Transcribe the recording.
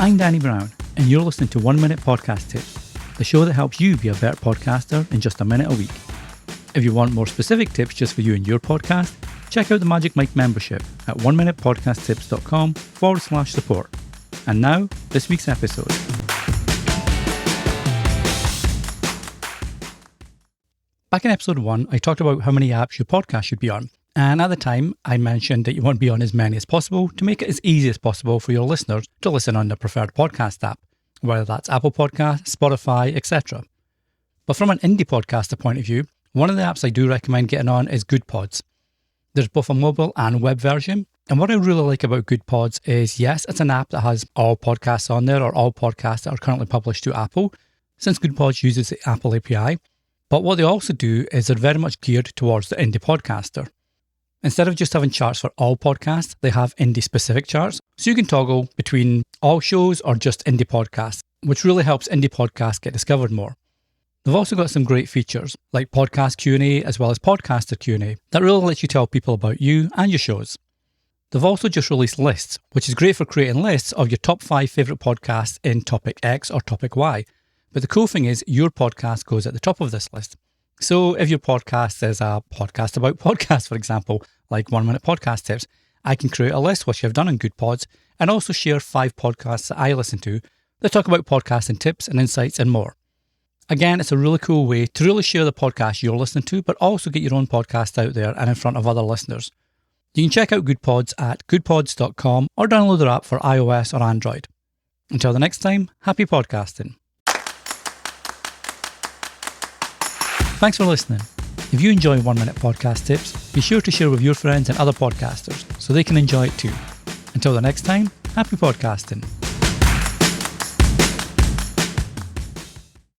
I'm Danny Brown, and you're listening to 1 Minute Podcast Tips, the show that helps you be a better podcaster in just a minute a week. If you want more specific tips just for you and your podcast, check out the Magic Mike membership at 1minutepodcasttips.com/support. And now, this week's episode. Back in episode 1, I talked about how many apps your podcast should be on. And at the time, I mentioned that you want to be on as many as possible to make it as easy as possible for your listeners to listen on their preferred podcast app, whether that's Apple Podcasts, Spotify, etc. But from an indie podcaster point of view, one of the apps I do recommend getting on is Goodpods. There's both a mobile and web version. And what I really like about Goodpods is, yes, it's an app that has all podcasts on there, or all podcasts that are currently published to Apple, since Goodpods uses the Apple API. But what they also do is they're very much geared towards the indie podcaster. Instead of just having charts for all podcasts, they have indie-specific charts, so you can toggle between all shows or just indie podcasts, which really helps indie podcasts get discovered more. They've also got some great features, like podcast Q&A as well as podcaster Q&A, that really lets you tell people about you and your shows. They've also just released lists, which is great for creating lists of your top 5 favourite podcasts in topic X or topic Y. But the cool thing is, your podcast goes at the top of this list. So if your podcast is a podcast about podcasts, for example, like 1 Minute Podcast Tips, I can create a list, which I've done on Goodpods, and also share 5 podcasts that I listen to that talk about podcasting tips and insights and more. Again, it's a really cool way to really share the podcast you're listening to, but also get your own podcast out there and in front of other listeners. You can check out Goodpods at goodpods.com or download their app for iOS or Android. Until the next time, happy podcasting. Thanks for listening. If you enjoy 1 Minute Podcast Tips, be sure to share with your friends and other podcasters so they can enjoy it too. Until the next time, happy podcasting.